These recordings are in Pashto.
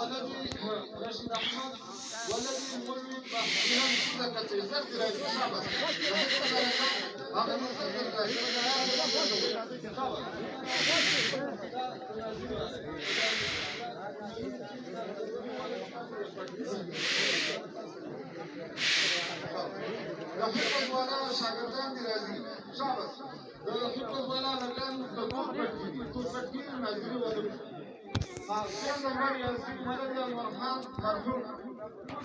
والذي رشيد احمد والذي مولوي بحرين كذا كتير زكريا شابه هذا حفظ ولا شاگردان دي راځي شابه د حفظ ولا لګان د تور پټکی ناظری ولري څنګه نمبر یاسین ولد المرحوم مرحوم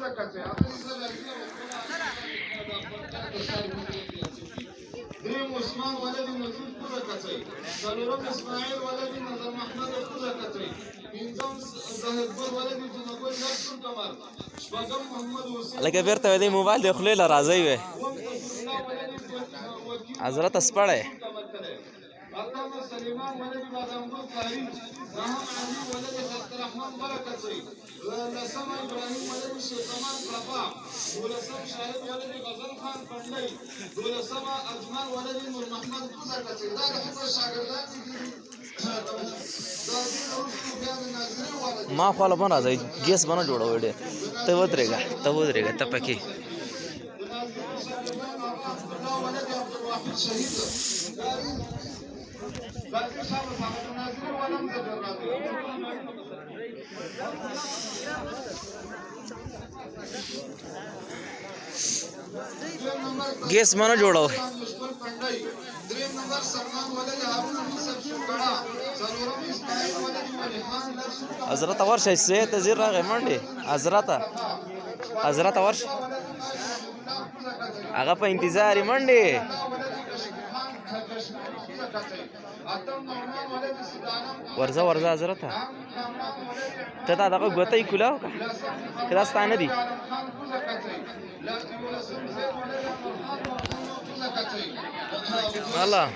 زکته اته زلازي دريم عثمان ولد نزول كذا كتري څلورم اسماعیل ولد نظر محمد كذا كتري پنځم زهدبر ولد جنګول نفسون کمال شپږم محمد حسین لکه بیرته دې موبایل د خلې لا راځي وي حضرت اسپړې علامه سليمان ولد بادامګل قاری نهم علي ولد عبدالرحمن برکتي لسم ابراهيم ولد شيخ کمال رفاع ولسم شاهد ولد غزل خان پندای ولسم اجمل ولد نور محمد برکتي دا د خپل شاګردان دي ما خو له بنا راځي ګیس بنا جوړوي ډېر ته ودرېږه ته پکې ګیس بنا جوړو دریم نمبر سلمان ولد هارون حسین شکړه څلورم اسماعیل ولد ولی خان حضرت ورشه سه تزیر راغی منډي حضرت ورشه هغه په انتظار منډي ورځه حضرت ته دا دغه غوتای کولاو کدا ستانه دي الله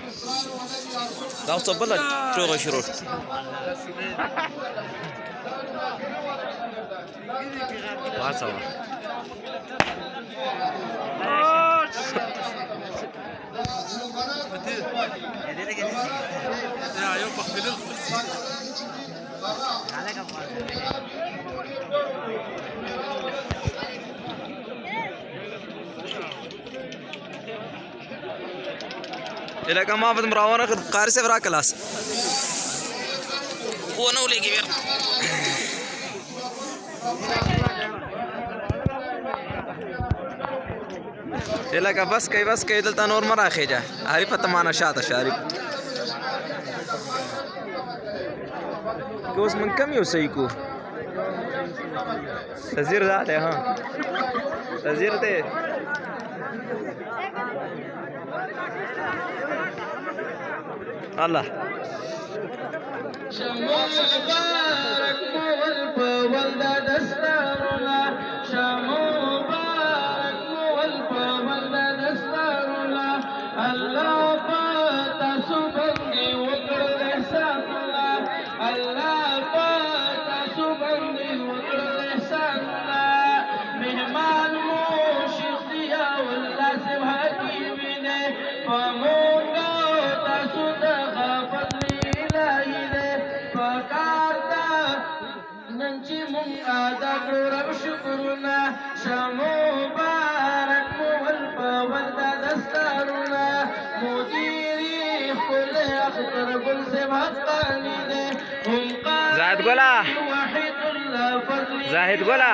دا اوس بل ټوغه شروع واسه لکه ما په مراونه قاری صاحب را کلاس و نو لګي ور لکه بس کوي دلته نور مرا خېجه عارف ته معنا شاته شارف اوس من کم یو صحیح کو تزیر ده ها تزیر ده الله مبارك مول بولدا دستارنا مبارك مول بولدا دستارنا الله پتا سبندي وکړل احساننا الله پتا سبندي وکړل احساننا مهمان مو شیخ ضیا والله سبحانه وینه پموږه تاسو دغه فضل الهي دې پکارتا نن چې مونږ ادا کړو رب شکرونه مبارک مول ولدا دستارونه مديري خپل اختر ګل سبحانه دې هم زاهد ګولا وحید الله فضل زاهد ګولا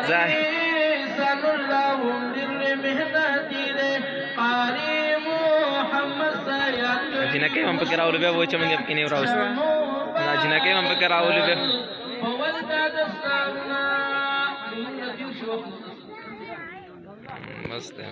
زاهد سن الله للمهنات دې قاری محمد سيد جنکه هم پکې راولې به و چې موږ پکې نه راوست نه جنکه هم پکې راولې به مست ہے